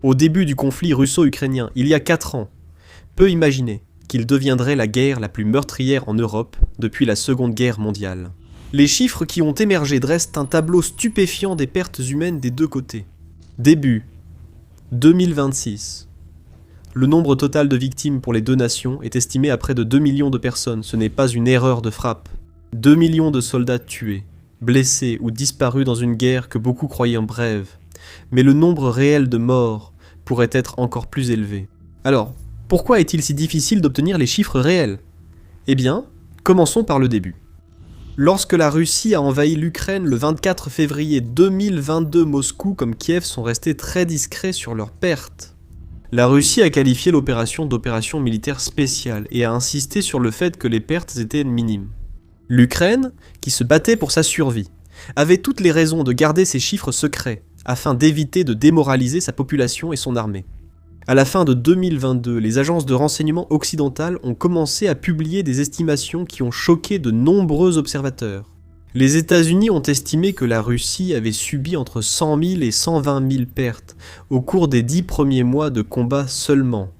Au début du conflit russo-ukrainien, il y a 4 ans, peu imaginer qu'il deviendrait la guerre la plus meurtrière en Europe depuis la Seconde Guerre mondiale. Les chiffres qui ont émergé dressent un tableau stupéfiant des pertes humaines des deux côtés. Début 2026. Le nombre total de victimes pour les deux nations est estimé à près de 2 millions de personnes, ce n'est pas une erreur de frappe. 2 millions de soldats tués, blessés ou disparus dans une guerre que beaucoup croyaient brève. Mais le nombre réel de morts pourrait être encore plus élevé. Alors, pourquoi est-il si difficile d'obtenir les chiffres réels ? Eh bien, commençons par le début. Lorsque la Russie a envahi l'Ukraine le 24 février 2022, Moscou comme Kiev sont restés très discrets sur leurs pertes. La Russie a qualifié l'opération d'opération militaire spéciale et a insisté sur le fait que les pertes étaient minimes. L'Ukraine, qui se battait pour sa survie, avait toutes les raisons de garder ces chiffres secrets afin d'éviter de démoraliser sa population et son armée. À la fin de 2022, les agences de renseignement occidentales ont commencé à publier des estimations qui ont choqué de nombreux observateurs. Les États-Unis ont estimé que la Russie avait subi entre 100 000 et 120 000 pertes au cours des 10 premiers mois de combat seulement,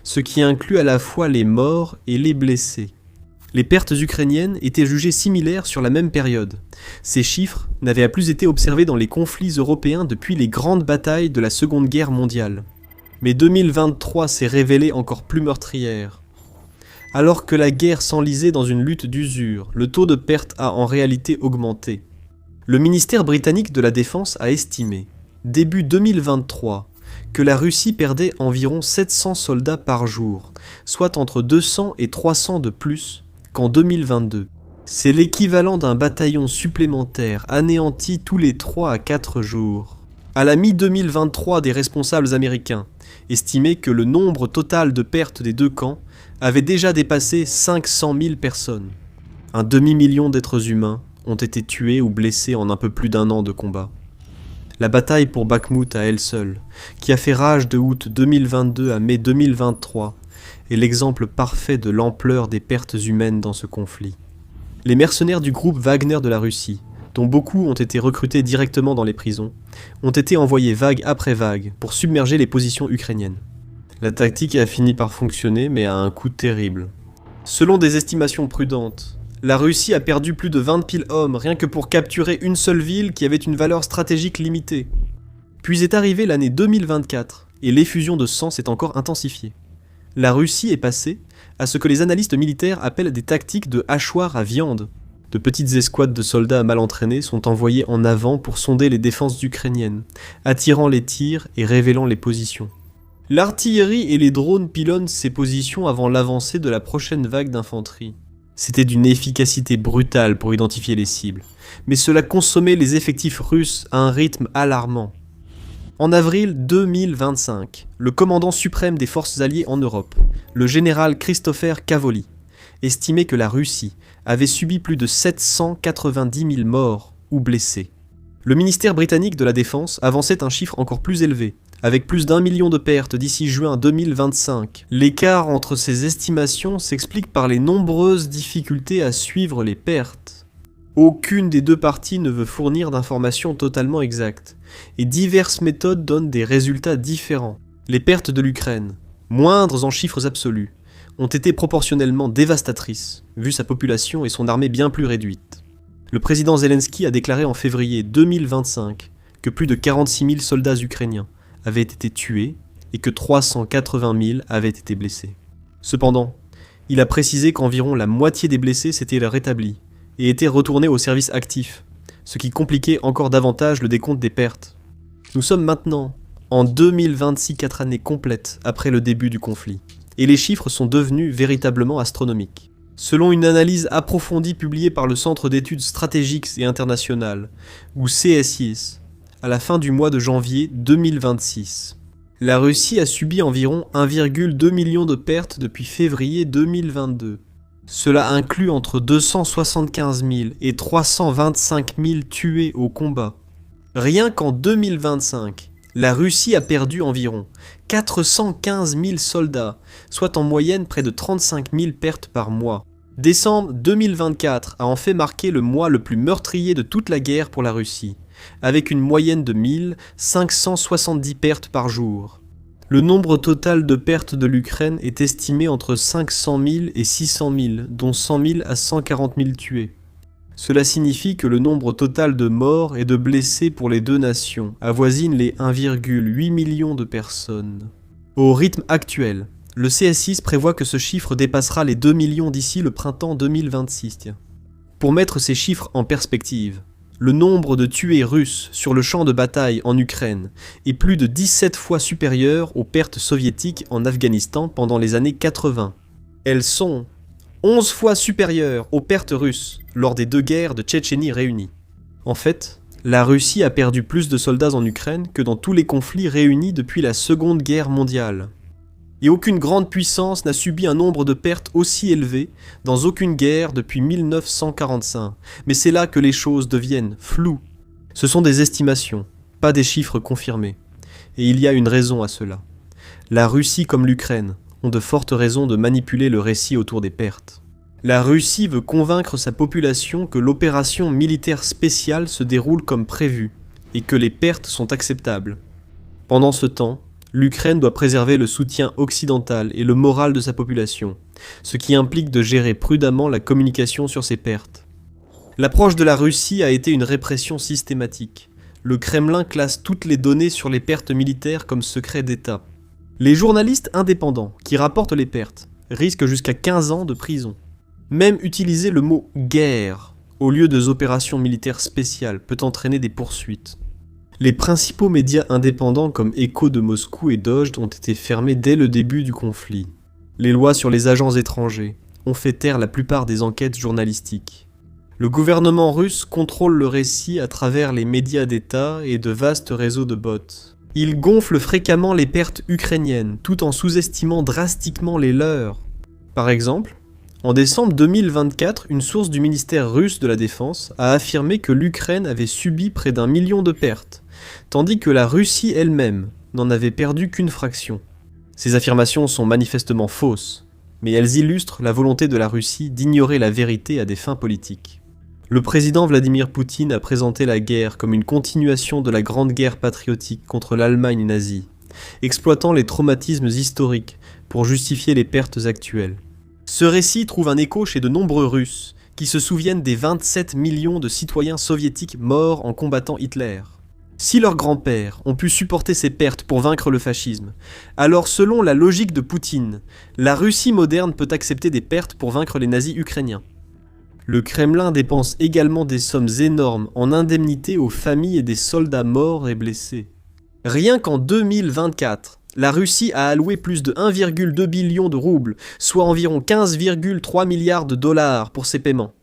ce qui inclut à la fois les morts et les blessés. Les pertes ukrainiennes étaient jugées similaires sur la même période. Ces chiffres n'avaient plus été observés dans les conflits européens depuis les grandes batailles de la Seconde Guerre mondiale. Mais 2023 s'est révélée encore plus meurtrière. Alors que la guerre s'enlisait dans une lutte d'usure, le taux de perte a en réalité augmenté. Le ministère britannique de la Défense a estimé, début 2023, que la Russie perdait environ 700 soldats par jour, soit entre 200 et 300 de plus qu'en 2022. C'est l'équivalent d'un bataillon supplémentaire anéanti tous les 3 à 4 jours. À la mi-2023, des responsables américains estimaient que le nombre total de pertes des deux camps avait déjà dépassé 500 000 personnes. Un demi-million d'êtres humains ont été tués ou blessés en un peu plus d'1 an de combat. La bataille pour Bakhmout à elle seule, qui a fait rage de août 2022 à mai 2023, est l'exemple parfait de l'ampleur des pertes humaines dans ce conflit. Les mercenaires du groupe Wagner de la Russie, dont beaucoup ont été recrutés directement dans les prisons, ont été envoyés vague après vague pour submerger les positions ukrainiennes. La tactique a fini par fonctionner, mais à un coût terrible. Selon des estimations prudentes, la Russie a perdu plus de 20 000 hommes rien que pour capturer une seule ville qui avait une valeur stratégique limitée. Puis est arrivée l'année 2024, et l'effusion de sang s'est encore intensifiée. La Russie est passée à ce que les analystes militaires appellent des tactiques de hachoir à viande. De petites escouades de soldats mal entraînés sont envoyées en avant pour sonder les défenses ukrainiennes, attirant les tirs et révélant les positions. L'artillerie et les drones pilonnent ces positions avant l'avancée de la prochaine vague d'infanterie. C'était d'une efficacité brutale pour identifier les cibles, mais cela consommait les effectifs russes à un rythme alarmant. En avril 2025, le commandant suprême des forces alliées en Europe, le général Christopher Cavoli, estimait que la Russie avait subi plus de 790 000 morts ou blessés. Le ministère britannique de la Défense avançait un chiffre encore plus élevé, avec plus d'1 million de pertes d'ici juin 2025. L'écart entre ces estimations s'explique par les nombreuses difficultés à suivre les pertes. Aucune des deux parties ne veut fournir d'informations totalement exactes, et diverses méthodes donnent des résultats différents. Les pertes de l'Ukraine, moindres en chiffres absolus, ont été proportionnellement dévastatrices, vu sa population et son armée bien plus réduite. Le président Zelensky a déclaré en février 2025 que plus de 46 000 soldats ukrainiens avaient été tués et que 380 000 avaient été blessés. Cependant, il a précisé qu'environ la moitié des blessés s'étaient rétablis et étaient retournés au service actif, ce qui compliquait encore davantage le décompte des pertes. Nous sommes maintenant en 2026, 4 années complètes après le début du conflit, et les chiffres sont devenus véritablement astronomiques. Selon une analyse approfondie publiée par le Centre d'études stratégiques et internationales, ou CSIS, à la fin du mois de janvier 2026, la Russie a subi environ 1,2 million de pertes depuis février 2022. Cela inclut entre 275 000 et 325 000 tués au combat. Rien qu'en 2025, la Russie a perdu environ 415 000 soldats, soit en moyenne près de 35 000 pertes par mois. Décembre 2024 a en fait marqué le mois le plus meurtrier de toute la guerre pour la Russie, avec une moyenne de 1570 pertes par jour. Le nombre total de pertes de l'Ukraine est estimé entre 500 000 et 600 000, dont 100 000 à 140 000 tués. Cela signifie que le nombre total de morts et de blessés pour les deux nations avoisine les 1,8 million de personnes. Au rythme actuel, le CS6 prévoit que ce chiffre dépassera les 2 millions d'ici le printemps 2026. Pour mettre ces chiffres en perspective, le nombre de tués russes sur le champ de bataille en Ukraine est plus de 17 fois supérieur aux pertes soviétiques en Afghanistan pendant les années 80. Elles sont 11 fois supérieures aux pertes russes lors des deux guerres de Tchétchénie réunies. En fait, la Russie a perdu plus de soldats en Ukraine que dans tous les conflits réunis depuis la Seconde Guerre mondiale. Et aucune grande puissance n'a subi un nombre de pertes aussi élevé dans aucune guerre depuis 1945. Mais c'est là que les choses deviennent floues. Ce sont des estimations, pas des chiffres confirmés. Et il y a une raison à cela. La Russie comme l'Ukraine ont de fortes raisons de manipuler le récit autour des pertes. La Russie veut convaincre sa population que l'opération militaire spéciale se déroule comme prévu et que les pertes sont acceptables. Pendant ce temps, l'Ukraine doit préserver le soutien occidental et le moral de sa population, ce qui implique de gérer prudemment la communication sur ces pertes. L'approche de la Russie a été une répression systématique. Le Kremlin classe toutes les données sur les pertes militaires comme secret d'État. Les journalistes indépendants qui rapportent les pertes risquent jusqu'à 15 ans de prison. Même utiliser le mot « guerre » au lieu de opérations militaires spéciales peut entraîner des poursuites. Les principaux médias indépendants comme Echo de Moscou et Dozhd ont été fermés dès le début du conflit. Les lois sur les agents étrangers ont fait taire la plupart des enquêtes journalistiques. Le gouvernement russe contrôle le récit à travers les médias d'État et de vastes réseaux de bots. Il gonfle fréquemment les pertes ukrainiennes tout en sous-estimant drastiquement les leurs. Par exemple, en décembre 2024, une source du ministère russe de la Défense a affirmé que l'Ukraine avait subi près d'1 million de pertes, tandis que la Russie elle-même n'en avait perdu qu'une fraction. Ces affirmations sont manifestement fausses, mais elles illustrent la volonté de la Russie d'ignorer la vérité à des fins politiques. Le président Vladimir Poutine a présenté la guerre comme une continuation de la grande guerre patriotique contre l'Allemagne nazie, exploitant les traumatismes historiques pour justifier les pertes actuelles. Ce récit trouve un écho chez de nombreux Russes, qui se souviennent des 27 millions de citoyens soviétiques morts en combattant Hitler. Si leurs grands-pères ont pu supporter ces pertes pour vaincre le fascisme, alors selon la logique de Poutine, la Russie moderne peut accepter des pertes pour vaincre les nazis ukrainiens. Le Kremlin dépense également des sommes énormes en indemnités aux familles des soldats morts et blessés. Rien qu'en 2024, la Russie a alloué plus de 1,2 billion de roubles, soit environ 15,3 milliards de dollars pour ces paiements.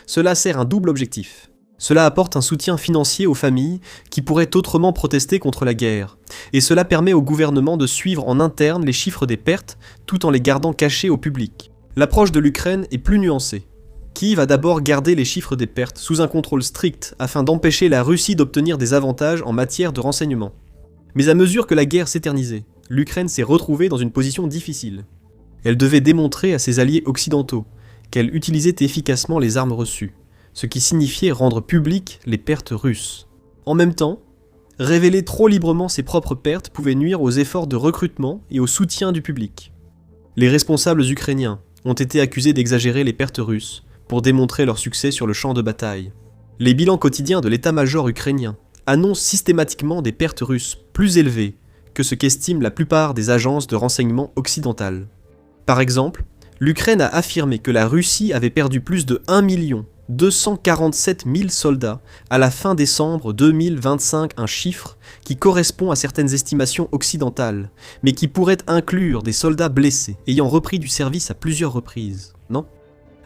Cela sert un double objectif. Cela apporte un soutien financier aux familles qui pourraient autrement protester contre la guerre, et cela permet au gouvernement de suivre en interne les chiffres des pertes tout en les gardant cachés au public. L'approche de l'Ukraine est plus nuancée. Kiev va d'abord garder les chiffres des pertes sous un contrôle strict afin d'empêcher la Russie d'obtenir des avantages en matière de renseignement. Mais à mesure que la guerre s'éternisait, l'Ukraine s'est retrouvée dans une position difficile. Elle devait démontrer à ses alliés occidentaux qu'elle utilisait efficacement les armes reçues, ce qui signifiait rendre publiques les pertes russes. En même temps, révéler trop librement ses propres pertes pouvait nuire aux efforts de recrutement et au soutien du public. Les responsables ukrainiens ont été accusés d'exagérer les pertes russes pour démontrer leur succès sur le champ de bataille. Les bilans quotidiens de l'état-major ukrainien annoncent systématiquement des pertes russes plus élevées que ce qu'estiment la plupart des agences de renseignement occidentales. Par exemple, l'Ukraine a affirmé que la Russie avait perdu plus de 1 247 000 soldats à la fin décembre 2025, un chiffre qui correspond à certaines estimations occidentales, mais qui pourrait inclure des soldats blessés ayant repris du service à plusieurs reprises, non ?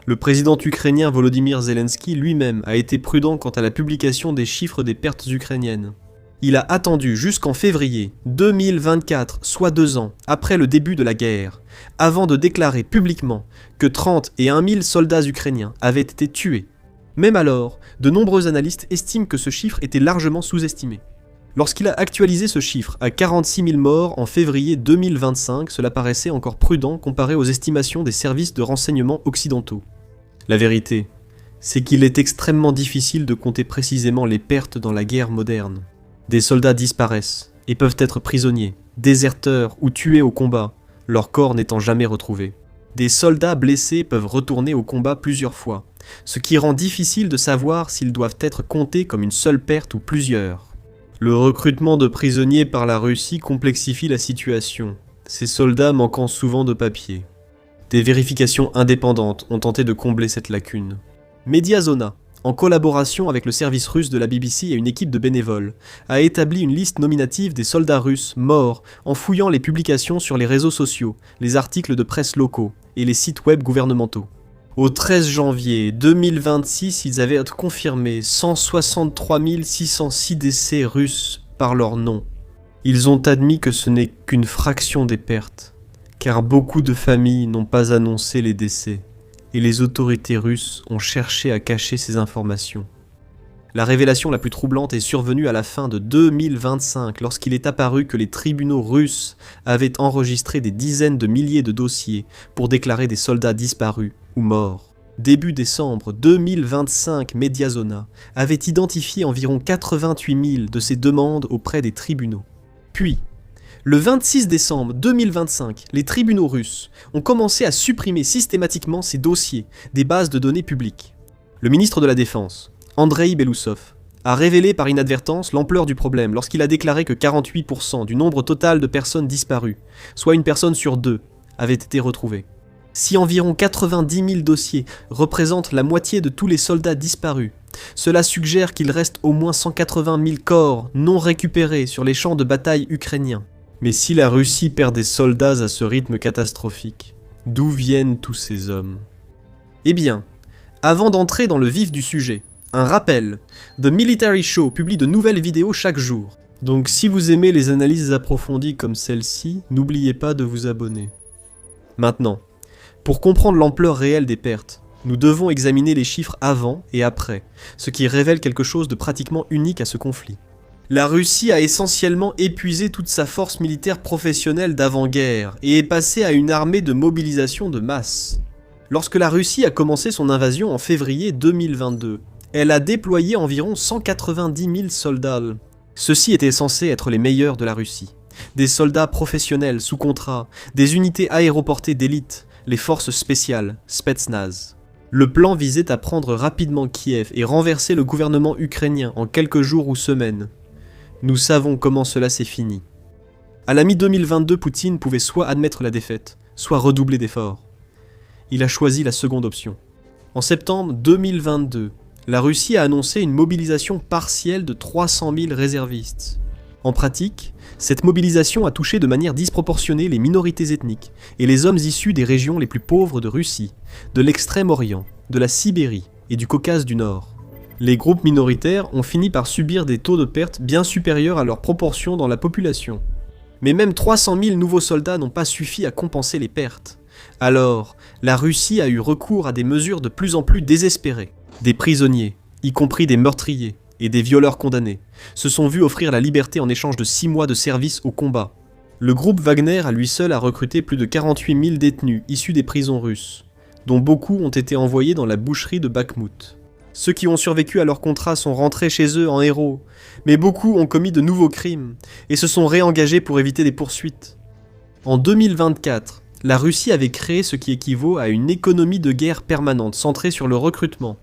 Le président ukrainien Volodymyr Zelensky lui-même a été prudent quant à la publication des chiffres des pertes ukrainiennes. Il a attendu jusqu'en février 2024, soit 2 ans après le début de la guerre, avant de déclarer publiquement que 31 000 soldats ukrainiens avaient été tués. Même alors, de nombreux analystes estiment que ce chiffre était largement sous-estimé. Lorsqu'il a actualisé ce chiffre à 46 000 morts en février 2025, cela paraissait encore prudent comparé aux estimations des services de renseignement occidentaux. La vérité, c'est qu'il est extrêmement difficile de compter précisément les pertes dans la guerre moderne. Des soldats disparaissent et peuvent être prisonniers, déserteurs ou tués au combat, leur corps n'étant jamais retrouvé. Des soldats blessés peuvent retourner au combat plusieurs fois, ce qui rend difficile de savoir s'ils doivent être comptés comme une seule perte ou plusieurs. Le recrutement de prisonniers par la Russie complexifie la situation, ces soldats manquant souvent de papiers. Des vérifications indépendantes ont tenté de combler cette lacune. Mediazona, en collaboration avec le service russe de la BBC et une équipe de bénévoles, a établi une liste nominative des soldats russes morts en fouillant les publications sur les réseaux sociaux, les articles de presse locaux et les sites web gouvernementaux. Au 13 janvier 2026, ils avaient confirmé 163 606 décès russes par leur nom. Ils ont admis que ce n'est qu'une fraction des pertes, car beaucoup de familles n'ont pas annoncé les décès, et les autorités russes ont cherché à cacher ces informations. La révélation la plus troublante est survenue à la fin de 2025, lorsqu'il est apparu que les tribunaux russes avaient enregistré des dizaines de milliers de dossiers pour déclarer des soldats disparus ou morts. Début décembre 2025, Mediazona avait identifié environ 88 000 de ces demandes auprès des tribunaux. Puis, le 26 décembre 2025, les tribunaux russes ont commencé à supprimer systématiquement ces dossiers des bases de données publiques. Le ministre de la Défense, Andrei Belousov, a révélé par inadvertance l'ampleur du problème lorsqu'il a déclaré que 48% du nombre total de personnes disparues, soit une personne sur deux, avaient été retrouvées. Si environ 90 000 dossiers représentent la moitié de tous les soldats disparus, cela suggère qu'il reste au moins 180 000 corps non récupérés sur les champs de bataille ukrainiens. Mais si la Russie perd des soldats à ce rythme catastrophique, d'où viennent tous ces hommes? Eh bien, avant d'entrer dans le vif du sujet, un rappel, The Military Show publie de nouvelles vidéos chaque jour. Donc si vous aimez les analyses approfondies comme celle-ci, n'oubliez pas de vous abonner. Maintenant, pour comprendre l'ampleur réelle des pertes, nous devons examiner les chiffres avant et après, ce qui révèle quelque chose de pratiquement unique à ce conflit. La Russie a essentiellement épuisé toute sa force militaire professionnelle d'avant-guerre et est passée à une armée de mobilisation de masse. Lorsque la Russie a commencé son invasion en février 2022, elle a déployé environ 190 000 soldats. Ceux-ci étaient censés être les meilleurs de la Russie. Des soldats professionnels sous contrat, des unités aéroportées d'élite, les forces spéciales, Spetsnaz. Le plan visait à prendre rapidement Kiev et renverser le gouvernement ukrainien en quelques jours ou semaines. Nous savons comment cela s'est fini. À la mi-2022, Poutine pouvait soit admettre la défaite, soit redoubler d'efforts. Il a choisi la seconde option. En septembre 2022, la Russie a annoncé une mobilisation partielle de 300 000 réservistes. En pratique, cette mobilisation a touché de manière disproportionnée les minorités ethniques et les hommes issus des régions les plus pauvres de Russie, de l'Extrême-Orient, de la Sibérie et du Caucase du Nord. Les groupes minoritaires ont fini par subir des taux de perte bien supérieurs à leur proportion dans la population. Mais même 300 000 nouveaux soldats n'ont pas suffi à compenser les pertes. Alors, la Russie a eu recours à des mesures de plus en plus désespérées. Des prisonniers, y compris des meurtriers, et des violeurs condamnés, se sont vus offrir la liberté en échange de 6 mois de service au combat. Le groupe Wagner à lui seul a recruté plus de 48 000 détenus issus des prisons russes, dont beaucoup ont été envoyés dans la boucherie de Bakhmout. Ceux qui ont survécu à leur contrat sont rentrés chez eux en héros, mais beaucoup ont commis de nouveaux crimes et se sont réengagés pour éviter des poursuites. En 2024, la Russie avait créé ce qui équivaut à une économie de guerre permanente centrée sur le recrutement.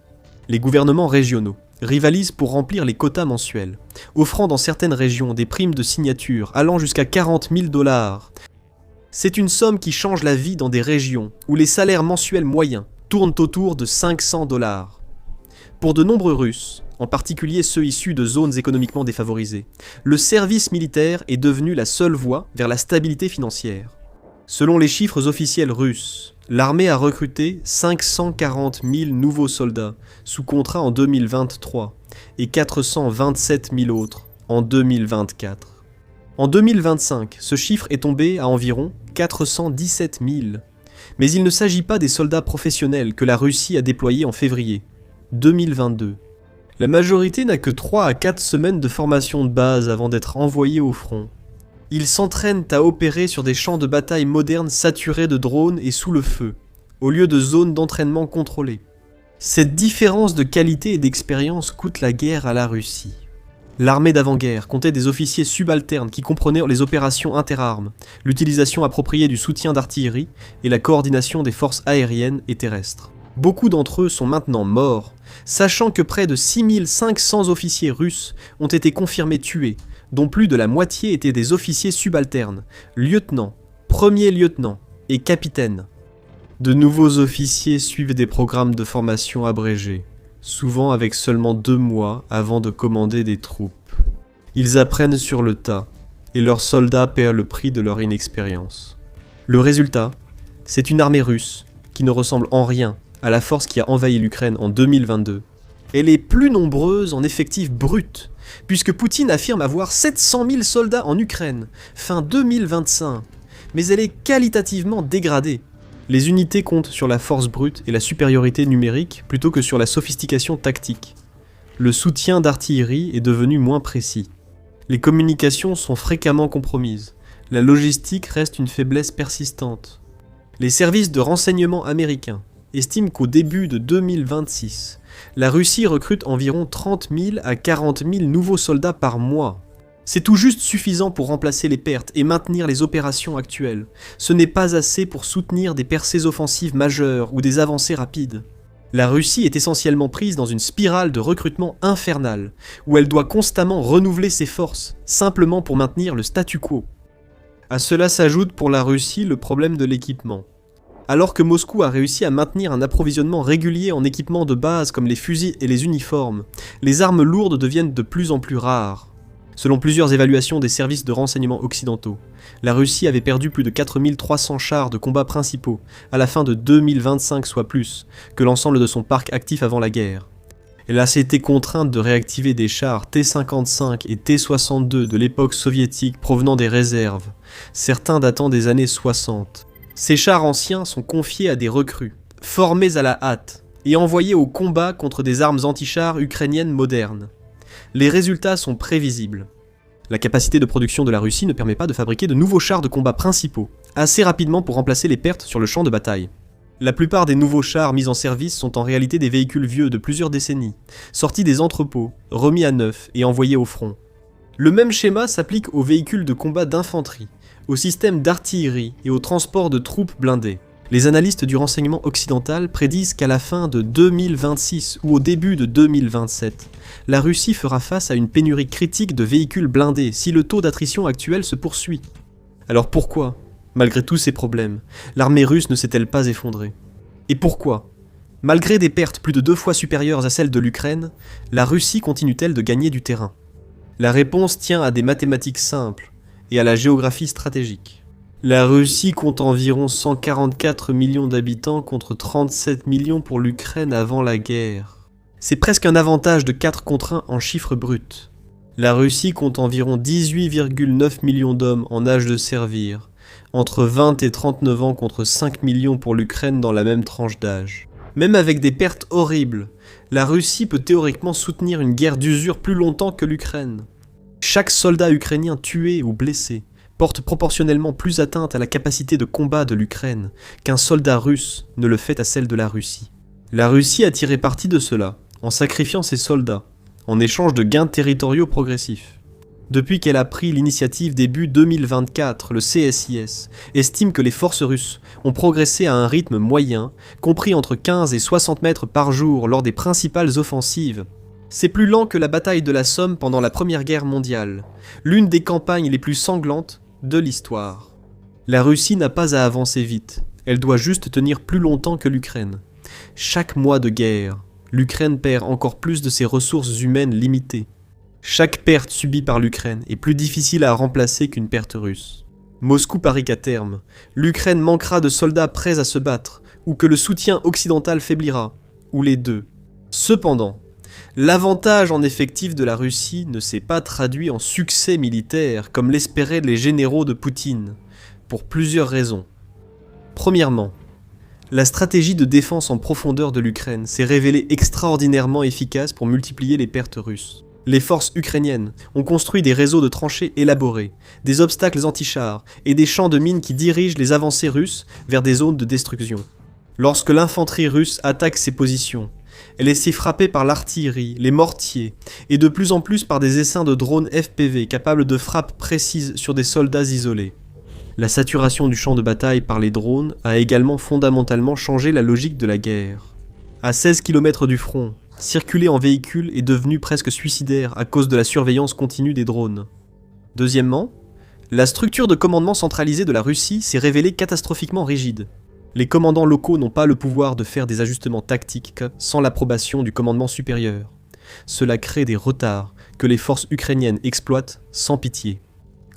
Les gouvernements régionaux rivalisent pour remplir les quotas mensuels, offrant dans certaines régions des primes de signature allant jusqu'à 40 000 $. C'est une somme qui change la vie dans des régions où les salaires mensuels moyens tournent autour de 500 $. Pour de nombreux Russes, en particulier ceux issus de zones économiquement défavorisées, le service militaire est devenu la seule voie vers la stabilité financière. Selon les chiffres officiels russes, l'armée a recruté 540 000 nouveaux soldats sous contrat en 2023 et 427 000 autres en 2024. En 2025, ce chiffre est tombé à environ 417 000. Mais il ne s'agit pas des soldats professionnels que la Russie a déployés en février 2022. La majorité n'a que 3 à 4 semaines de formation de base avant d'être envoyés au front. Ils s'entraînent à opérer sur des champs de bataille modernes saturés de drones et sous le feu, au lieu de zones d'entraînement contrôlées. Cette différence de qualité et d'expérience coûte la guerre à la Russie. L'armée d'avant-guerre comptait des officiers subalternes qui comprenaient les opérations interarmes, l'utilisation appropriée du soutien d'artillerie et la coordination des forces aériennes et terrestres. Beaucoup d'entre eux sont maintenant morts, sachant que près de 6500 officiers russes ont été confirmés tués, dont plus de la moitié étaient des officiers subalternes, lieutenants, premiers lieutenants et capitaines. De nouveaux officiers suivent des programmes de formation abrégés, souvent avec seulement 2 mois avant de commander des troupes. Ils apprennent sur le tas, et leurs soldats paient le prix de leur inexpérience. Le résultat, c'est une armée russe qui ne ressemble en rien à la force qui a envahi l'Ukraine en 2022. Elle est plus nombreuse en effectif brut, puisque Poutine affirme avoir 700 000 soldats en Ukraine, fin 2025, mais elle est qualitativement dégradée. Les unités comptent sur la force brute et la supériorité numérique plutôt que sur la sophistication tactique. Le soutien d'artillerie est devenu moins précis. Les communications sont fréquemment compromises. La logistique reste une faiblesse persistante. Les services de renseignement américains estiment qu'au début de 2026, la Russie recrute environ 30 000 à 40 000 nouveaux soldats par mois. C'est tout juste suffisant pour remplacer les pertes et maintenir les opérations actuelles. Ce n'est pas assez pour soutenir des percées offensives majeures ou des avancées rapides. La Russie est essentiellement prise dans une spirale de recrutement infernale, où elle doit constamment renouveler ses forces, simplement pour maintenir le statu quo. À cela s'ajoute pour la Russie le problème de l'équipement. Alors que Moscou a réussi à maintenir un approvisionnement régulier en équipements de base comme les fusils et les uniformes, les armes lourdes deviennent de plus en plus rares. Selon plusieurs évaluations des services de renseignement occidentaux, la Russie avait perdu plus de 4300 chars de combat principaux à la fin de 2025, soit plus que l'ensemble de son parc actif avant la guerre. Elle a été contrainte de réactiver des chars T-55 et T-62 de l'époque soviétique provenant des réserves, certains datant des années 60. Ces chars anciens sont confiés à des recrues, formés à la hâte, et envoyés au combat contre des armes anti-chars ukrainiennes modernes. Les résultats sont prévisibles. La capacité de production de la Russie ne permet pas de fabriquer de nouveaux chars de combat principaux, assez rapidement pour remplacer les pertes sur le champ de bataille. La plupart des nouveaux chars mis en service sont en réalité des véhicules vieux de plusieurs décennies, sortis des entrepôts, remis à neuf et envoyés au front. Le même schéma s'applique aux véhicules de combat d'infanterie, aux systèmes d'artillerie et au transport de troupes blindées. Les analystes du renseignement occidental prédisent qu'à la fin de 2026 ou au début de 2027, la Russie fera face à une pénurie critique de véhicules blindés si le taux d'attrition actuel se poursuit. Alors pourquoi, malgré tous ces problèmes, l'armée russe ne s'est-elle pas effondrée? Et pourquoi, malgré des pertes plus de 2 fois supérieures à celles de l'Ukraine, la Russie continue-t-elle de gagner du terrain? La réponse tient à des mathématiques simples et à la géographie stratégique. La Russie compte environ 144 millions d'habitants contre 37 millions pour l'Ukraine avant la guerre. C'est presque un avantage de 4 contre 1 en chiffres bruts. La Russie compte environ 18,9 millions d'hommes en âge de servir, entre 20 et 39 ans contre 5 millions pour l'Ukraine dans la même tranche d'âge. Même avec des pertes horribles, la Russie peut théoriquement soutenir une guerre d'usure plus longtemps que l'Ukraine. Chaque soldat ukrainien tué ou blessé porte proportionnellement plus atteinte à la capacité de combat de l'Ukraine qu'un soldat russe ne le fait à celle de la Russie. La Russie a tiré parti de cela, en sacrifiant ses soldats, en échange de gains territoriaux progressifs. Depuis qu'elle a pris l'initiative début 2024, le CSIS estime que les forces russes ont progressé à un rythme moyen, compris entre 15 et 60 mètres par jour lors des principales offensives. C'est plus lent que la bataille de la Somme pendant la Première Guerre mondiale, l'une des campagnes les plus sanglantes de l'histoire. La Russie n'a pas à avancer vite, elle doit juste tenir plus longtemps que l'Ukraine. Chaque mois de guerre, l'Ukraine perd encore plus de ses ressources humaines limitées. Chaque perte subie par l'Ukraine est plus difficile à remplacer qu'une perte russe. Moscou parie qu'à terme, l'Ukraine manquera de soldats prêts à se battre, ou que le soutien occidental faiblira, ou les deux. Cependant, l'avantage en effectif de la Russie ne s'est pas traduit en succès militaire comme l'espéraient les généraux de Poutine, pour plusieurs raisons. Premièrement, la stratégie de défense en profondeur de l'Ukraine s'est révélée extraordinairement efficace pour multiplier les pertes russes. Les forces ukrainiennes ont construit des réseaux de tranchées élaborés, des obstacles anti-chars et des champs de mines qui dirigent les avancées russes vers des zones de destruction. Lorsque l'infanterie russe attaque ces positions, Elle est si frappée par l'artillerie, les mortiers, et de plus en plus par des essaims de drones FPV capables de frappes précises sur des soldats isolés. La saturation du champ de bataille par les drones a également fondamentalement changé la logique de la guerre. À 16 km du front, circuler en véhicule est devenu presque suicidaire à cause de la surveillance continue des drones. Deuxièmement, la structure de commandement centralisée de la Russie s'est révélée catastrophiquement rigide. Les commandants locaux n'ont pas le pouvoir de faire des ajustements tactiques sans l'approbation du commandement supérieur. Cela crée des retards que les forces ukrainiennes exploitent sans pitié.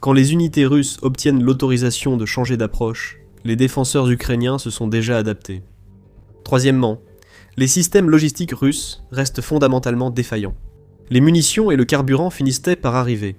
Quand les unités russes obtiennent l'autorisation de changer d'approche, les défenseurs ukrainiens se sont déjà adaptés. Troisièmement, les systèmes logistiques russes restent fondamentalement défaillants. Les munitions et le carburant finissaient par arriver,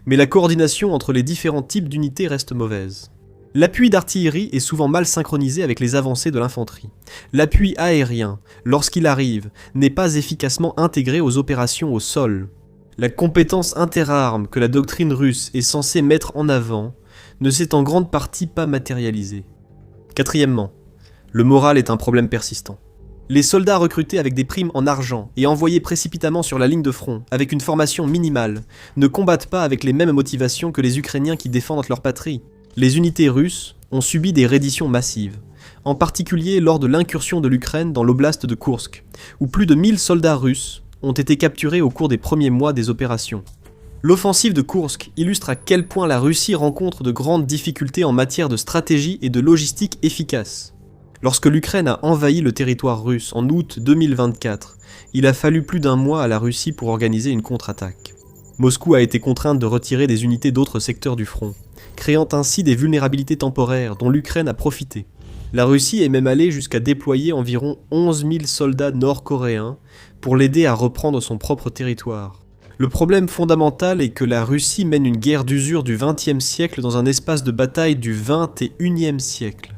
mais la coordination entre les différents types d'unités reste mauvaise. L'appui d'artillerie est souvent mal synchronisé avec les avancées de l'infanterie. L'appui aérien, lorsqu'il arrive, n'est pas efficacement intégré aux opérations au sol. La compétence interarmes que la doctrine russe est censée mettre en avant ne s'est en grande partie pas matérialisée. Quatrièmement, le moral est un problème persistant. Les soldats recrutés avec des primes en argent et envoyés précipitamment sur la ligne de front avec une formation minimale ne combattent pas avec les mêmes motivations que les Ukrainiens qui défendent leur patrie. Les unités russes ont subi des redditions massives, en particulier lors de l'incursion de l'Ukraine dans l'oblast de Koursk, où plus de 1000 soldats russes ont été capturés au cours des premiers mois des opérations. L'offensive de Koursk illustre à quel point la Russie rencontre de grandes difficultés en matière de stratégie et de logistique efficace. Lorsque l'Ukraine a envahi le territoire russe en août 2024, il a fallu plus d'un mois à la Russie pour organiser une contre-attaque. Moscou a été contrainte de retirer des unités d'autres secteurs du front, créant ainsi des vulnérabilités temporaires dont l'Ukraine a profité. La Russie est même allée jusqu'à déployer environ 11 000 soldats nord-coréens pour l'aider à reprendre son propre territoire. Le problème fondamental est que la Russie mène une guerre d'usure du XXe siècle dans un espace de bataille du XXIe siècle.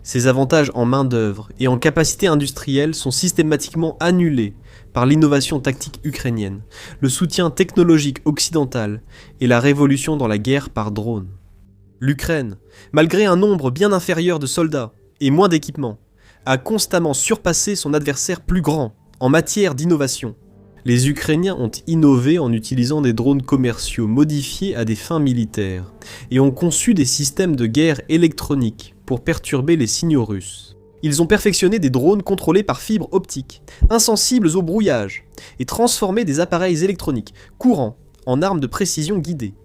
Ses avantages en main-d'œuvre et en capacité industrielle sont systématiquement annulés par l'innovation tactique ukrainienne, le soutien technologique occidental et la révolution dans la guerre par drone. L'Ukraine, malgré un nombre bien inférieur de soldats et moins d'équipements, a constamment surpassé son adversaire plus grand en matière d'innovation. Les Ukrainiens ont innové en utilisant des drones commerciaux modifiés à des fins militaires et ont conçu des systèmes de guerre électroniques pour perturber les signaux russes. Ils ont perfectionné des drones contrôlés par fibre optique, insensibles au brouillage, et transformé des appareils électroniques courants en armes de précision guidées.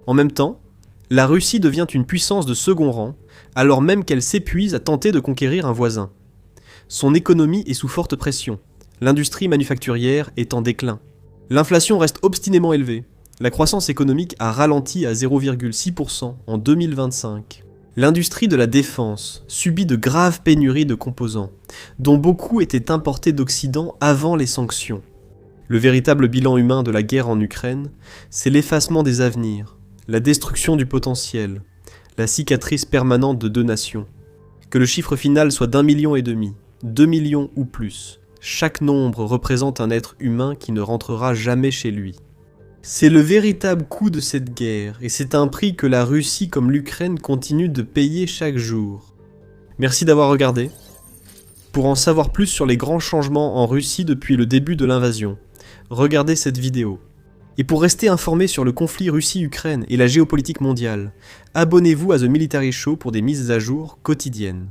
En même temps, la Russie devient une puissance de second rang, alors même qu'elle s'épuise à tenter de conquérir un voisin. Son économie est sous forte pression, l'industrie manufacturière est en déclin. L'inflation reste obstinément élevée, la croissance économique a ralenti à 0,6% en 2025. L'industrie de la défense subit de graves pénuries de composants, dont beaucoup étaient importés d'Occident avant les sanctions. Le véritable bilan humain de la guerre en Ukraine, c'est l'effacement des avenirs, la destruction du potentiel, la cicatrice permanente de deux nations. Que le chiffre final soit d'1,5 million, 2 millions ou plus, chaque nombre représente un être humain qui ne rentrera jamais chez lui. C'est le véritable coût de cette guerre, et c'est un prix que la Russie comme l'Ukraine continuent de payer chaque jour. Merci d'avoir regardé. Pour en savoir plus sur les grands changements en Russie depuis le début de l'invasion, regardez cette vidéo. Et pour rester informé sur le conflit Russie-Ukraine et la géopolitique mondiale, abonnez-vous à The Military Show pour des mises à jour quotidiennes.